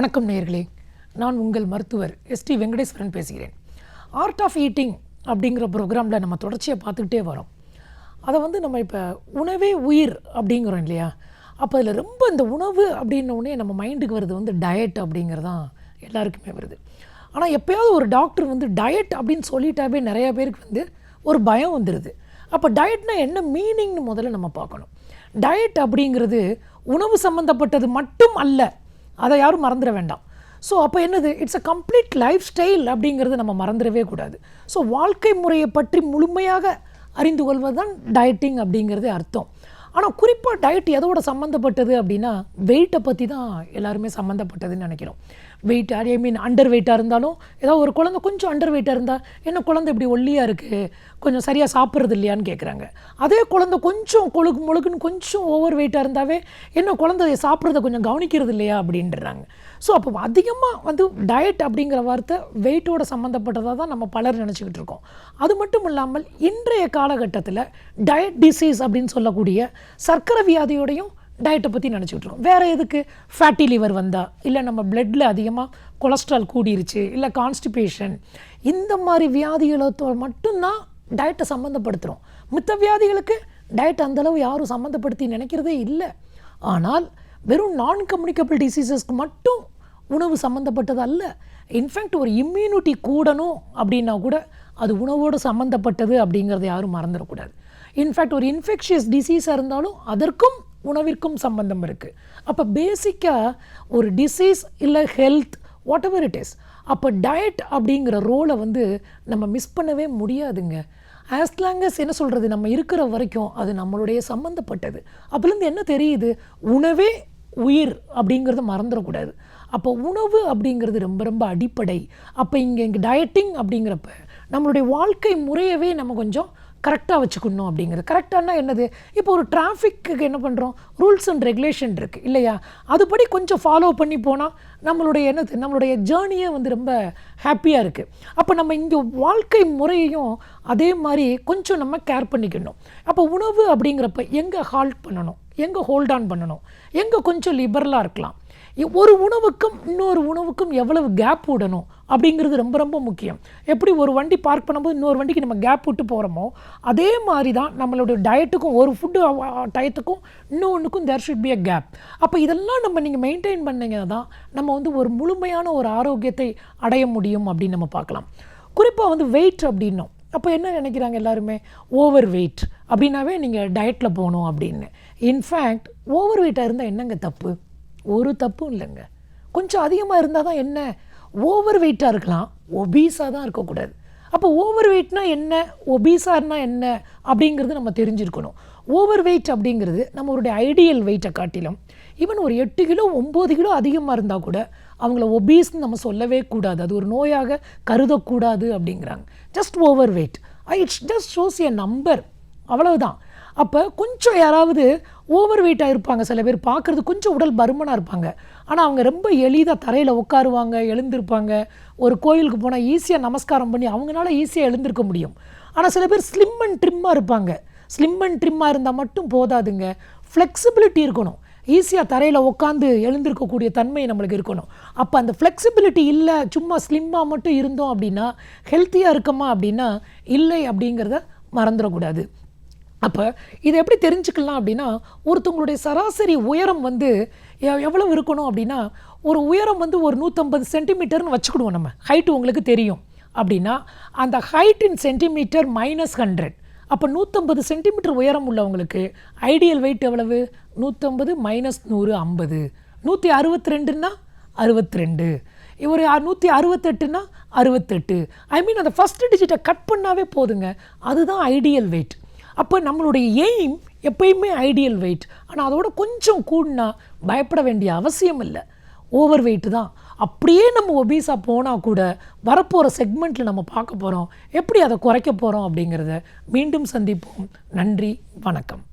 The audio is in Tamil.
வணக்கம் நேயர்களே, நான் உங்கள் மருத்துவர் எஸ்டி வெங்கடேஸ்வரன் பேசுகிறேன். ஆர்ட் ஆஃப் ஈட்டிங் அப்படிங்கிற ப்ரோக்ராமில் நம்ம தொடர்ச்சியாக பார்த்துக்கிட்டே வரோம். அதை நம்ம இப்போ உணவே உயிர் அப்படிங்கிறோம் இல்லையா? அப்போ அதில் ரொம்ப இந்த உணவு அப்படின்னோடனே நம்ம மைண்டுக்கு வருது டயட் அப்படிங்கிறதான் எல்லாருக்குமே வருது. ஆனால் எப்போயாவது ஒரு டாக்டர் டயட் அப்படின்னு சொல்லிட்டாவே நிறையா பேருக்கு ஒரு பயம் வந்துடுது. அப்போ டயட்னா என்ன மீனிங்னு முதல்ல நம்ம பார்க்கணும். டயட் அப்படிங்கிறது உணவு சம்மந்தப்பட்டது மட்டும் அல்ல, அதை யாரும் மறந்துட வேண்டாம். ஸோ அப்போ என்னது, it's a complete life style அப்படிங்கிறது நம்ம மறந்துடவே கூடாது. ஸோ வாழ்க்கை முறையை பற்றி முழுமையாக அறிந்து கொள்வது தான் டயட்டிங் அப்படிங்கிறது அர்த்தம். ஆனால் குறிப்பாக டயட் எதோட சம்மந்தப்பட்டது அப்படின்னா வெயிட்டை பற்றி தான் எல்லாருமே சம்மந்தப்பட்டதுன்னு நினைக்கிறோம். வெயிட் அண்டர் வெயிட்டாக இருந்தாலும், ஏதாவது ஒரு குழந்தை கொஞ்சம் அண்டர் வெயிட்டாக இருந்தால் என்ன குழந்தை இப்படி ஒல்லியாக இருக்குது, கொஞ்சம் சரியாக சாப்பிட்றது இல்லையான்னு கேட்குறாங்க. அதே குழந்தை கொஞ்சம் முழுக்குன்னு கொஞ்சம் ஓவர் வெயிட்டாக இருந்தாவே என்ன குழந்தை சாப்பிட்றத கொஞ்சம் கவனிக்கிறது இல்லையா அப்படின்றாங்க. ஸோ அப்போ அதிகமாக டயட் அப்படிங்கிற வார்த்தை வெயிட்டோட சம்மந்தப்பட்டதாக தான் நம்ம பலர் நினச்சிக்கிட்டு இருக்கோம். அது மட்டும் இல்லாமல் இன்றைய காலகட்டத்தில் டயட் டிசீஸ் அப்படின்னு சொல்லக்கூடிய சர்க்கரை வியாதியோடையும் டயட்டை பற்றி நினச்சிக்கிட்டு இருக்கோம். வேறு எதுக்கு, ஃபேட்டி லிவர் வந்தால், இல்லை நம்ம பிளட்டில் அதிகமாக கொலஸ்ட்ரால் கூடிருச்சு, இல்லை கான்ஸ்டிபேஷன், இந்த மாதிரி வியாதிகளோட மட்டும்தான் டயட்டை சம்மந்தப்படுத்துகிறோம். மித்த வியாதிகளுக்கு டயட் அந்தளவு யாரும் சம்மந்தப்படுத்தி நினைக்கிறதே இல்லை. ஆனால் வெறும் நான் கம்யூனிகபிள் டிசீசஸ்க்கு மட்டும் உணவு சம்மந்தப்பட்டது அல்ல. இன்ஃபேக்ட் ஒரு இம்யூனிட்டி கூடணும் அப்படின்னா கூட அது உணவோடு சம்மந்தப்பட்டது அப்படிங்கிறத யாரும் மறந்துடக்கூடாது. இன்ஃபேக்ட் ஒரு இன்ஃபெக்ஷியஸ் டிசீஸாக இருந்தாலும் அதற்கும் உணவிற்கும் சம்பந்தம் இருக்குது. அப்போ பேசிக்காக ஒரு டிசீஸ் இல்லை health what ever it is, அப்போ டயட் அப்படிங்கிற ரோலை நம்ம மிஸ் பண்ணவே முடியாதுங்க. ஆஸ் லாங் அஸ் என்ன சொல்கிறது, நம்ம இருக்கிற வரைக்கும் அது நம்மளுடைய சம்மந்தப்பட்டது. அப்போலேருந்து என்ன தெரியுது, உணவே உயிர் அப்படிங்கிறத மறந்துடக்கூடாது. அப்போ உணவு அப்படிங்கிறது ரொம்ப ரொம்ப அடிப்படை. அப்போ இங்கே டயட்டிங் அப்படிங்கிறப்ப நம்மளுடைய வாழ்க்கை முறையவே நம்ம கொஞ்சம் கரெக்டாக வச்சுக்கணும் அப்படிங்கிறது. கரெக்டானா என்னது, இப்போ ஒரு டிராஃபிக்கு என்ன பண்ணுறோம், ரூல்ஸ் அண்ட் ரெகுலேஷன் இருக்குது இல்லையா, அதுபடி கொஞ்சம் ஃபாலோ பண்ணி போனால் நம்மளுடைய ஜேர்னியே ரொம்ப ஹாப்பியாக இருக்குது. அப்போ நம்ம இங்கே வாழ்க்கை முறையையும் அதே மாதிரி கொஞ்சம் நம்ம கேர் பண்ணிக்கணும். அப்போ உணவு அப்படிங்கிறப்ப எங்கே ஹால்ட் பண்ணணும், எங்கே ஹோல்ட் ஆன் பண்ணணும், எங்கே கொஞ்சம் லிபரலாக இருக்கலாம், ஒரு உணவுக்கும் இன்னொரு உணவுக்கும் எவ்வளவு கேப் விடணும் அப்படிங்கிறது ரொம்ப ரொம்ப முக்கியம். எப்படி ஒரு வண்டி பார்க் பண்ணும்போது இன்னொரு வண்டிக்கு நம்ம கேப் விட்டு போகிறோமோ அதே மாதிரி தான் நம்மளுடைய டயட்டுக்கும் ஒரு ஃபுட்டு டயத்துக்கும் இன்னொன்றுக்கும் there should be a gap. அப்போ இதெல்லாம் நீங்கள் மெயின்டைன் பண்ணிங்கன்னா தான் நம்ம ஒரு முழுமையான ஒரு ஆரோக்கியத்தை அடைய முடியும் அப்படின்னு நம்ம பார்க்கலாம். குறிப்பாக வெயிட் அப்படின்னோம். அப்போ என்ன நினைக்கிறாங்க எல்லாருமே, ஓவர் வெயிட் அப்படின்னாவே நீங்கள் டயட்டில் போகணும் அப்படின்னு. இன்ஃபேக்ட் ஓவர் வெயிட்டாக இருந்தால் என்னங்க தப்பு, ஒரு தப்பும் இல்லைங்க. கொஞ்சம் அதிகமாக இருந்தால் தான் என்ன, ஓவர் வெயிட்டாக இருக்கலாம், ஒபீஸாக தான் இருக்கக்கூடாது. அப்போ ஓவர் வெயிட்னா என்ன, ஒபீஸானா என்ன அப்படிங்கிறது நம்ம தெரிஞ்சிருக்கணும். ஓவர் வெயிட் அப்படிங்கிறது நம்மளுடைய ஐடியல் வெயிட்டை காட்டிலும் ஈவன் ஒரு 8 கிலோ 9 கிலோ அதிகமாக இருந்தால் கூட அவங்கள ஒபீஸ்ன்னு நம்ம சொல்லவே கூடாது, அது ஒரு நோயாக கருதக்கூடாது அப்படிங்கிறாங்க. Just over weight, it's just shows a number, அவ்வளவுதான். அப்போ கொஞ்சம் யாராவது ஓவர் வெயிட்டாக இருப்பாங்க, சில பேர் பார்க்குறது கொஞ்சம் உடல் பருமனாக இருப்பாங்க, ஆனால் அவங்க ரொம்ப எளிதாக தரையில் உட்காருவாங்க, எழுந்திருப்பாங்க. ஒரு கோயிலுக்கு போனால் ஈஸியாக நமஸ்காரம் பண்ணி அவங்களால ஈஸியாக எழுந்திருக்க முடியும். ஆனால் சில பேர் ஸ்லிம் அண்ட் ட்ரிம்மாக இருப்பாங்க. ஸ்லிம் அண்ட் ட்ரிம்மாக இருந்தால் மட்டும் போதாதுங்க, ஃப்ளெக்சிபிலிட்டி இருக்கணும். ஈஸியாக தரையில் உட்காந்து எழுந்திருக்கக்கூடிய தன்மை நம்மளுக்கு இருக்கணும். அப்போ அந்த ஃப்ளெக்சிபிலிட்டி இல்லை, சும்மா ஸ்லிம்மாக மட்டும் இருந்தோம் அப்படின்னா ஹெல்த்தியாக இருக்கமா அப்படின்னா இல்லை அப்படிங்கிறத மறந்துடக்கூடாது. அப்போ இதை எப்படி தெரிஞ்சுக்கலாம் அப்படின்னா, ஒருத்தவங்களுடைய சராசரி உயரம் எவ்வளவு இருக்கணும் அப்படின்னா, ஒரு உயரம் ஒரு 150 சென்டிமீட்டர்னு வச்சுக்கிடுவோம். நம்ம ஹைட்டு உங்களுக்கு தெரியும் அப்படின்னா அந்த ஹைட் இன் சென்டிமீட்டர் -100. அப்போ 150 சென்டிமீட்டர் உயரம் உள்ளவங்களுக்கு ஐடியல் வெயிட் எவ்வளவு, 150 - 100 50. 162ன்னா 62, ஒரு 168ன்னா 68. அந்த ஃபஸ்ட் டிஜிட்டை கட் பண்ணாவே போதுங்க, அதுதான் ஐடியல் வெயிட். அப்போ நம்மளுடைய எய்ம் எப்பயுமே ஐடியல் வெயிட். ஆனால் அதோட கொஞ்சம் கூடினா பயப்பட வேண்டிய அவசியம் இல்லை, ஓவர் வெயிட்டு தான். அப்படியே நம்ம ஒபீஸாக போனால் கூட வரப்போகிற செக்மெண்ட்டில் நம்ம பார்க்க போகிறோம் எப்படி அதை குறைக்க போகிறோம் அப்படிங்கிறத. மீண்டும் சந்திப்போம். நன்றி, வணக்கம்.